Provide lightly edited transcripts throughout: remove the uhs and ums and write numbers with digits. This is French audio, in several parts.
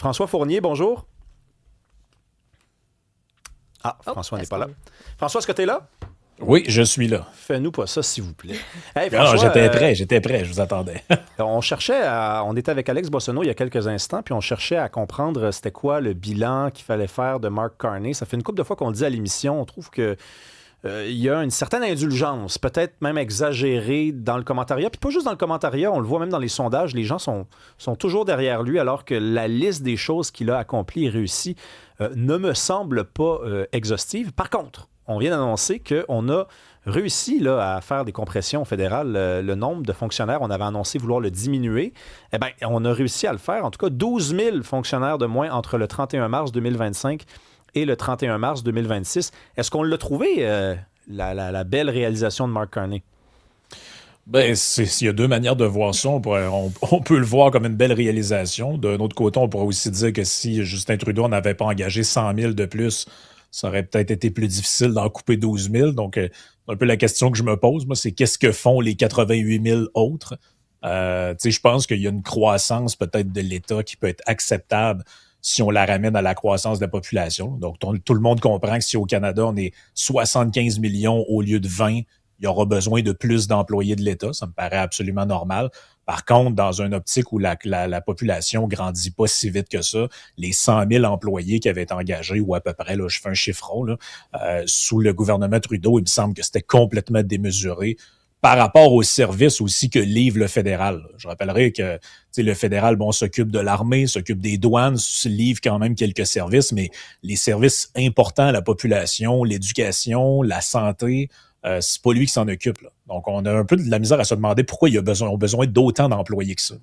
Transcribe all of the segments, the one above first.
François Fournier, bonjour. Ah, François n'est pas là. François, est-ce que tu es là? Oui, je suis là. Fais-nous pas ça, s'il vous plaît. Hey, Non, François, j'étais prêt, je vous attendais. on était avec Alex Bossonneau il y a quelques instants, puis on cherchait à comprendre c'était quoi le bilan qu'il fallait faire de Mark Carney. Ça fait une couple de fois qu'on le dit à l'émission. On trouve que il y a une certaine indulgence, peut-être même exagérée dans le commentariat. Puis pas juste dans le commentariat, on le voit même dans les sondages, les gens sont toujours derrière lui, alors que la liste des choses qu'il a accomplies et réussies ne me semble pas exhaustive. Par contre, on vient d'annoncer qu'on a réussi là, à faire des compressions fédérales. Le nombre de fonctionnaires, on avait annoncé vouloir le diminuer. Eh bien, on a réussi à le faire. En tout cas, 12 000 fonctionnaires de moins entre le 31 mars 2025 et le 31 mars 2026. Est-ce qu'on l'a trouvé, la belle réalisation de Mark Carney? Ben, il y a deux manières de voir ça. On peut le voir comme une belle réalisation. D'un autre côté, on pourrait aussi dire que si Justin Trudeau n'avait pas engagé 100 000 de plus, ça aurait peut-être été plus difficile d'en couper 12 000. Donc, un peu la question que je me pose, moi, c'est qu'est-ce que font les 88 000 autres? Je pense qu'il y a une croissance peut-être de l'État qui peut être acceptable si on la ramène à la croissance de la population. Donc, tout le monde comprend que si au Canada, on est 75 millions au lieu de 20, il y aura besoin de plus d'employés de l'État. Ça me paraît absolument normal. Par contre, dans une optique où la population grandit pas si vite que ça, les 100 000 employés qui avaient été engagés, ou à peu près, là, je fais un chiffron, là, sous le gouvernement Trudeau, il me semble que c'était complètement démesuré par rapport aux services aussi que livre le fédéral. Je rappellerai que le fédéral, bon, s'occupe de l'armée, s'occupe des douanes, livre quand même quelques services, mais les services importants à la population, l'éducation, la santé, c'est pas lui qui s'en occupe. Là. Donc, on a un peu de la misère à se demander pourquoi ils ont besoin d'autant d'employés que ça.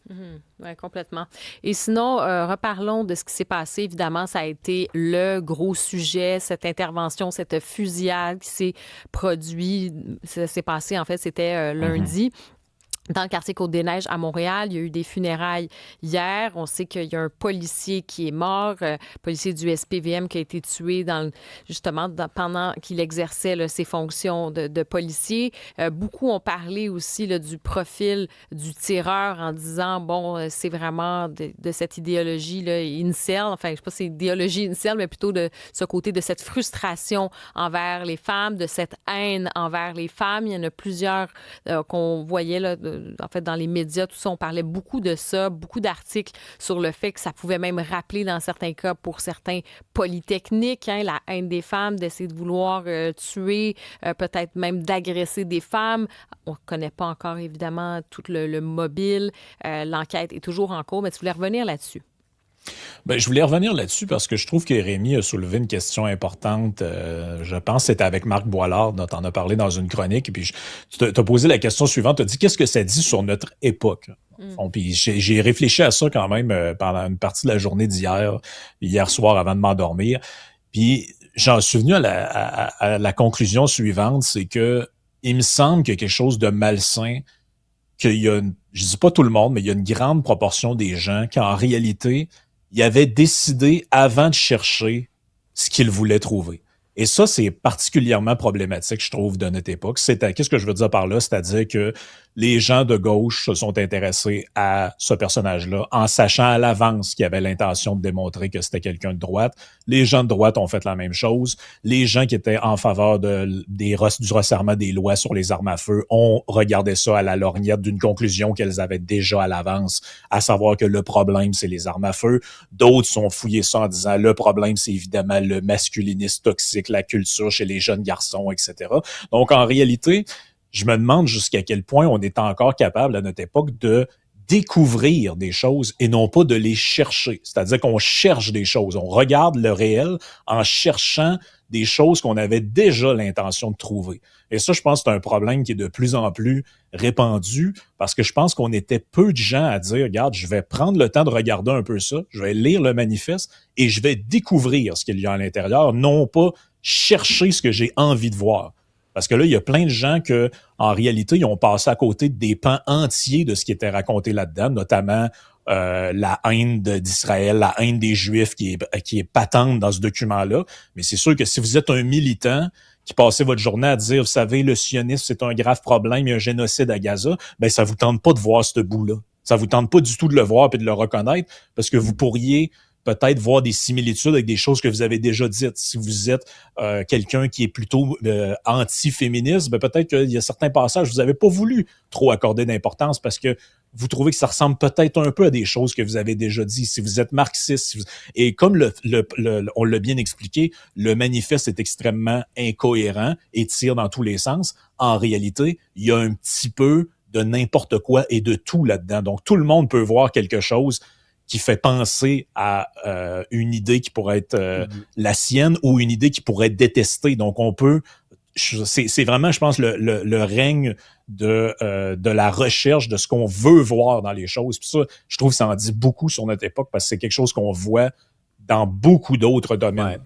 Oui, complètement. Et sinon, reparlons de ce qui s'est passé. Évidemment, ça a été le gros sujet, cette intervention, cette fusillade qui s'est produite. Ça s'est passé, en fait, c'était lundi. Dans le quartier Côte-des-Neiges à Montréal, il y a eu des funérailles hier. On sait qu'il y a un policier qui est mort, policier du SPVM qui a été tué pendant qu'il exerçait là, ses fonctions de policier. Beaucoup ont parlé aussi là, du profil du tireur en disant, bon, c'est vraiment de cette idéologie là, incel, enfin, je sais pas si c'est idéologie incel, mais plutôt de ce côté de cette frustration envers les femmes, de cette haine envers les femmes. Il y en a plusieurs qu'on voyait là, en fait, dans les médias, tout ça, on parlait beaucoup de ça, beaucoup d'articles sur le fait que ça pouvait même rappeler, dans certains cas, pour certains polytechniques, la haine des femmes, d'essayer de vouloir tuer, peut-être même d'agresser des femmes. On ne connaît pas encore, évidemment, tout le mobile. L'enquête est toujours en cours, mais tu voulais revenir là-dessus. Ben, je voulais revenir là-dessus parce que je trouve que Rémi a soulevé une question importante. Je pense que c'était avec Marc Boilard, dont on a parlé dans une chronique. Et puis, tu t'as posé la question suivante. Tu as dit qu'est-ce que ça dit sur notre époque? Bon, puis j'ai réfléchi à ça quand même pendant une partie de la journée hier soir avant de m'endormir. Puis j'en suis venu à la conclusion suivante, c'est que il me semble qu'il y a quelque chose de malsain, je dis pas tout le monde, mais il y a une grande proportion des gens qui en réalité il avait décidé avant de chercher ce qu'il voulait trouver. Et ça, c'est particulièrement problématique, je trouve, de notre époque. Qu'est-ce que je veux dire par là? C'est-à-dire que les gens de gauche se sont intéressés à ce personnage-là en sachant à l'avance qu'il avait l'intention de démontrer que c'était quelqu'un de droite. Les gens de droite ont fait la même chose. Les gens qui étaient en faveur du resserrement des lois sur les armes à feu ont regardé ça à la lorgnette d'une conclusion qu'elles avaient déjà à l'avance, à savoir que le problème, c'est les armes à feu. D'autres sont fouillés ça en disant le problème, c'est évidemment le masculinisme toxique, la culture chez les jeunes garçons, etc. Donc, en réalité, je me demande jusqu'à quel point on est encore capable à notre époque de découvrir des choses et non pas de les chercher. C'est-à-dire qu'on cherche des choses, on regarde le réel en cherchant des choses qu'on avait déjà l'intention de trouver. Et ça, je pense que c'est un problème qui est de plus en plus répandu parce que je pense qu'on était peu de gens à dire, regarde, je vais prendre le temps de regarder un peu ça, je vais lire le manifeste et je vais découvrir ce qu'il y a à l'intérieur, non pas chercher ce que j'ai envie de voir. Parce que là, il y a plein de gens que, en réalité, ils ont passé à côté des pans entiers de ce qui était raconté là-dedans, notamment la haine d'Israël, la haine des Juifs qui est patente dans ce document-là. Mais c'est sûr que si vous êtes un militant qui passez votre journée à dire, vous savez, le sionisme, c'est un grave problème, il y a un génocide à Gaza, ben ça vous tente pas de voir ce bout-là. Ça vous tente pas du tout de le voir et de le reconnaître parce que vous pourriez peut-être voir des similitudes avec des choses que vous avez déjà dites. Si vous êtes quelqu'un qui est plutôt anti-féministe, ben peut-être qu'il y a certains passages que vous n'avez pas voulu trop accorder d'importance parce que vous trouvez que ça ressemble peut-être un peu à des choses que vous avez déjà dit. Si vous êtes marxiste, et comme on l'a bien expliqué, le manifeste est extrêmement incohérent et tire dans tous les sens. En réalité, il y a un petit peu de n'importe quoi et de tout là-dedans. Donc, tout le monde peut voir quelque chose qui fait penser à une idée qui pourrait être la sienne ou une idée qui pourrait être détestée. Donc, on peut... C'est vraiment, je pense, le règne de la recherche de ce qu'on veut voir dans les choses. Puis ça, je trouve que ça en dit beaucoup sur notre époque parce que c'est quelque chose qu'on voit dans beaucoup d'autres domaines. Ouais.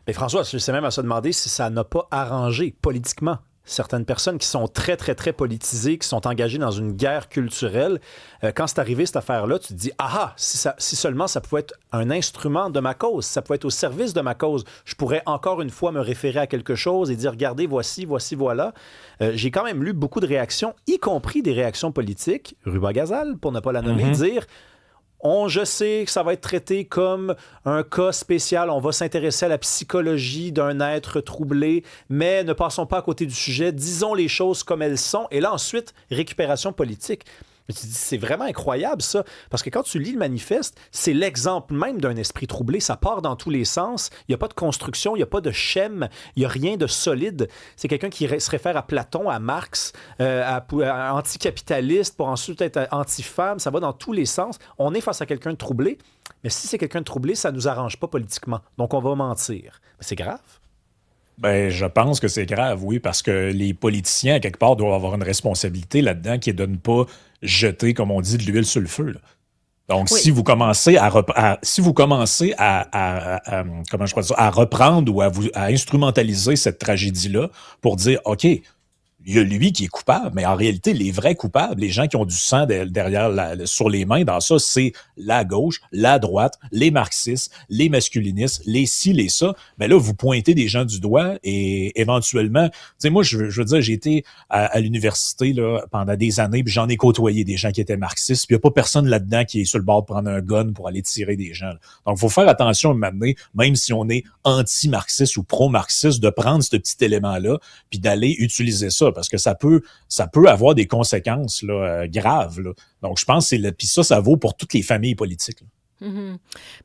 Mais François, je sais même à se demander si ça n'a pas arrangé politiquement certaines personnes qui sont très, très, très politisées, qui sont engagées dans une guerre culturelle. Quand c'est arrivé cette affaire-là, tu te dis, ah, si seulement ça pouvait être un instrument de ma cause, ça pouvait être au service de ma cause, je pourrais encore une fois me référer à quelque chose et dire, regardez, voici, voilà. J'ai quand même lu beaucoup de réactions, y compris des réactions politiques, Ruba Gazal, pour ne pas la nommer, dire... Je sais que ça va être traité comme un cas spécial. On va s'intéresser à la psychologie d'un être troublé, mais ne passons pas à côté du sujet. Disons les choses comme elles sont. Et là, ensuite, récupération politique. Mais tu te dis, c'est vraiment incroyable, ça. Parce que quand tu lis le manifeste, c'est l'exemple même d'un esprit troublé. Ça part dans tous les sens. Il n'y a pas de construction, il n'y a pas de schème, il n'y a rien de solide. C'est quelqu'un qui se réfère à Platon, à Marx, à anticapitaliste, pour ensuite être anti-femme. Ça va dans tous les sens. On est face à quelqu'un de troublé. Mais si c'est quelqu'un de troublé, ça ne nous arrange pas politiquement. Donc, on va mentir. Mais c'est grave. Ben, je pense que c'est grave, oui, parce que les politiciens, à quelque part, doivent avoir une responsabilité là-dedans qui est de ne pas jeter, comme on dit, de l'huile sur le feu, là. Donc, Oui. si vous commencez comment je pourrais dire, à reprendre ou à instrumentaliser cette tragédie-là pour dire, OK, il y a lui qui est coupable, mais en réalité, les vrais coupables, les gens qui ont du sang derrière sur les mains dans ça, c'est la gauche, la droite, les marxistes, les masculinistes, les ci, les ça. Mais là, vous pointez des gens du doigt et éventuellement, tu sais, moi, je veux dire, j'ai été à l'université là, pendant des années, puis j'en ai côtoyé des gens qui étaient marxistes, puis il n'y a pas personne là-dedans qui est sur le bord de prendre un gun pour aller tirer des gens, là. Donc, il faut faire attention à un moment donné, même si on est anti-marxiste ou pro-marxiste, de prendre ce petit élément-là, puis d'aller utiliser ça, parce que ça peut avoir des conséquences là, graves, là. Donc, je pense que puis ça vaut pour toutes les familles politiques, là. Mhm.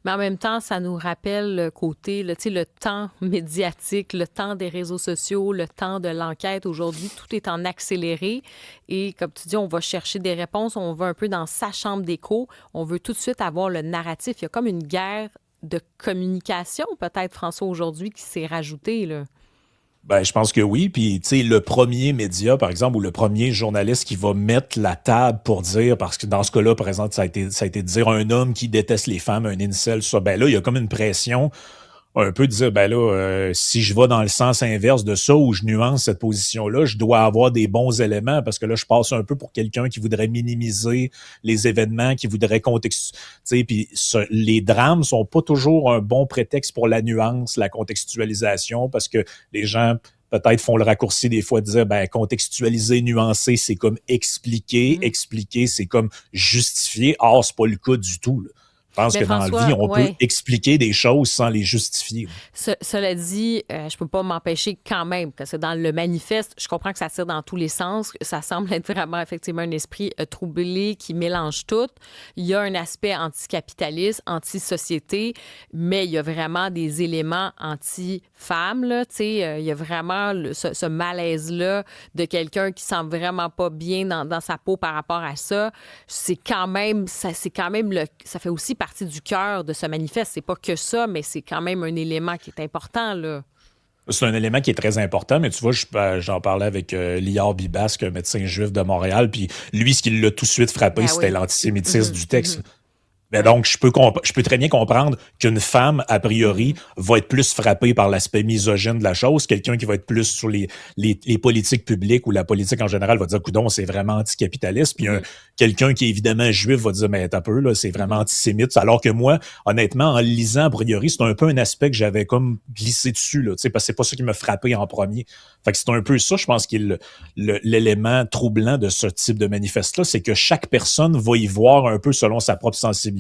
Mais en même temps, ça nous rappelle le côté, là, le temps médiatique, le temps des réseaux sociaux, le temps de l'enquête. Aujourd'hui, tout est en accéléré. Et comme tu dis, on va chercher des réponses, on va un peu dans sa chambre d'écho. On veut tout de suite avoir le narratif. Il y a comme une guerre de communication, peut-être, François, aujourd'hui, qui s'est rajoutée, là. Ben, je pense que oui. Puis, tu sais, le premier média, par exemple, ou le premier journaliste qui va mettre la table pour dire, parce que dans ce cas-là, par exemple, ça a été de dire un homme qui déteste les femmes, un incel, ça, ben là, il y a comme une pression un peu de dire, ben là, si je vais dans le sens inverse de ça, ou je nuance cette position-là, je dois avoir des bons éléments, parce que là, je passe un peu pour quelqu'un qui voudrait minimiser les événements, qui voudrait contextualiser. Puis les drames sont pas toujours un bon prétexte pour la nuance, la contextualisation, parce que les gens peut-être font le raccourci des fois de dire, ben, contextualiser, nuancer, c'est comme expliquer, c'est comme justifier. Or, c'est pas le cas du tout, là. Je pense que François, dans la vie, on peut expliquer des choses sans les justifier. Cela dit, je peux pas m'empêcher quand même, parce que dans le manifeste, je comprends que ça tire dans tous les sens. Ça semble être vraiment effectivement un esprit troublé qui mélange tout. Il y a un aspect anticapitaliste, anti-société, mais il y a vraiment des éléments anti-femmes, là. Tu sais, il y a vraiment ce malaise-là de quelqu'un qui sent vraiment pas bien dans sa peau par rapport à ça. Ça fait aussi partie du cœur de ce manifeste. C'est pas que ça, mais c'est quand même un élément qui est important, là. C'est un élément qui est très important, mais tu vois, j'en parlais avec Lior Bibasque, un médecin juif de Montréal, puis lui, ce qui l'a tout de suite frappé, c'était l'antisémitisme du texte. Ben donc, je peux très bien comprendre qu'une femme, a priori, va être plus frappée par l'aspect misogyne de la chose. Quelqu'un qui va être plus sur les politiques publiques ou la politique en général va dire, coudonc, c'est vraiment anticapitaliste. Puis quelqu'un qui est évidemment juif va dire, mais t'as peu, là, c'est vraiment antisémite. Alors que moi, honnêtement, en le lisant, a priori, c'est un peu un aspect que j'avais comme glissé dessus, là, parce que c'est pas ça qui m'a frappé en premier. Fait que c'est un peu ça, je pense, qui est l'élément troublant de ce type de manifeste-là, c'est que chaque personne va y voir un peu selon sa propre sensibilité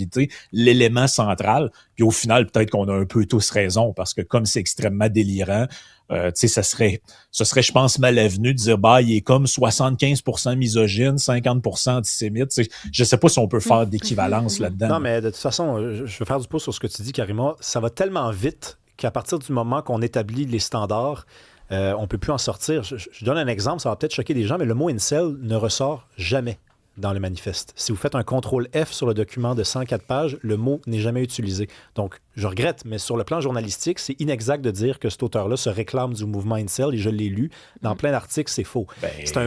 l'élément central, puis au final, peut-être qu'on a un peu tous raison, parce que comme c'est extrêmement délirant, ce serait, je pense, malvenu de dire, bah, il est comme 75% misogyne, 50% antisémite. T'sais, je sais pas si on peut faire d'équivalence là-dedans. Non, mais de toute façon, je veux faire du pouce sur ce que tu dis, Karima. Ça va tellement vite qu'à partir du moment qu'on établit les standards, on ne peut plus en sortir. Je donne un exemple, ça va peut-être choquer des gens, mais le mot incel ne ressort jamais dans le manifeste. Si vous faites un contrôle F sur le document de 104 pages, le mot n'est jamais utilisé. Donc, je regrette, mais sur le plan journalistique, c'est inexact de dire que cet auteur-là se réclame du mouvement incel, et je l'ai lu. Dans plein d'articles, c'est faux.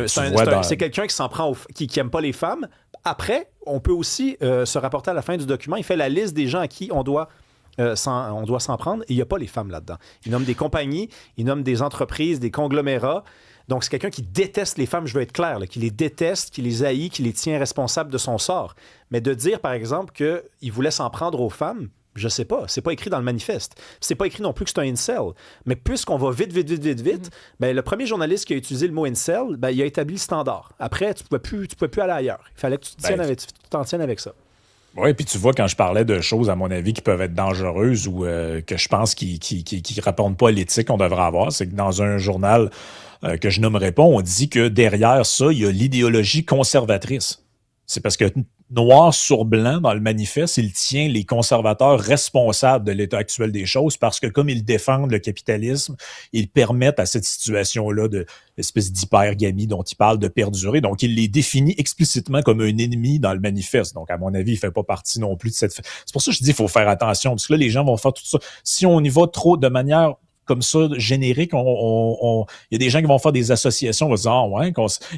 C'est quelqu'un qui s'en prend, qui n'aime pas les femmes. Après, on peut aussi se rapporter à la fin du document. Il fait la liste des gens à qui on doit s'en prendre, et il n'y a pas les femmes là-dedans. Il nomme des compagnies, il nomme des entreprises, des conglomérats. Donc, c'est quelqu'un qui déteste les femmes, je veux être clair, là, qui les déteste, qui les haït, qui les tient responsables de son sort. Mais de dire, par exemple, qu'il voulait s'en prendre aux femmes, je sais pas. C'est pas écrit dans le manifeste. C'est pas écrit non plus que c'est un incel. Mais puisqu'on va vite, ben, le premier journaliste qui a utilisé le mot incel, ben, il a établi le standard. Après, tu pouvais plus aller ailleurs. Il fallait que tu t'en tiennes avec ça. Oui, puis tu vois, quand je parlais de choses, à mon avis, qui peuvent être dangereuses ou que je pense qui répondent pas à l'éthique qu'on devrait avoir, c'est que dans un journal que je nommerai pas, on dit que derrière ça, il y a l'idéologie conservatrice. C'est parce que noir sur blanc, dans le manifeste, il tient les conservateurs responsables de l'état actuel des choses parce que comme ils défendent le capitalisme, ils permettent à cette situation-là de l'espèce d'hypergamie dont il parle de perdurer. Donc, il les définit explicitement comme un ennemi dans le manifeste. Donc, à mon avis, il fait pas partie non plus de cette... C'est pour ça que je dis qu'il faut faire attention, parce que là, les gens vont faire tout ça. Si on y va trop de manière comme ça, générique, il y a des gens qui vont faire des associations, on va se dire, ah ouais,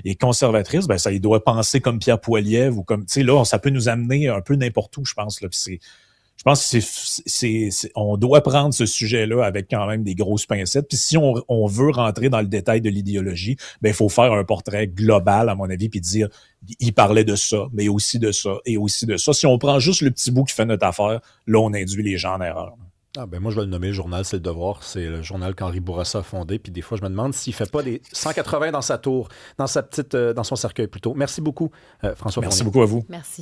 et conservatrice, ben ça, il doit penser comme Pierre Poilievre ou comme, tu sais, là, ça peut nous amener un peu n'importe où, je pense, là. Puis je pense que on doit prendre ce sujet-là avec quand même des grosses pincettes. Puis si on veut rentrer dans le détail de l'idéologie, ben il faut faire un portrait global, à mon avis, puis dire, il parlait de ça, mais aussi de ça, et aussi de ça. Si on prend juste le petit bout qui fait notre affaire, là, on induit les gens en erreur. Ah ben moi, je vais le nommer le journal, c'est le devoir. C'est le journal qu'Henri Bourassa a fondé. Puis des fois, je me demande s'il ne fait pas des 180 dans sa tour, dans son cercueil plutôt. Merci beaucoup, François Fournier. Merci beaucoup à vous. Merci.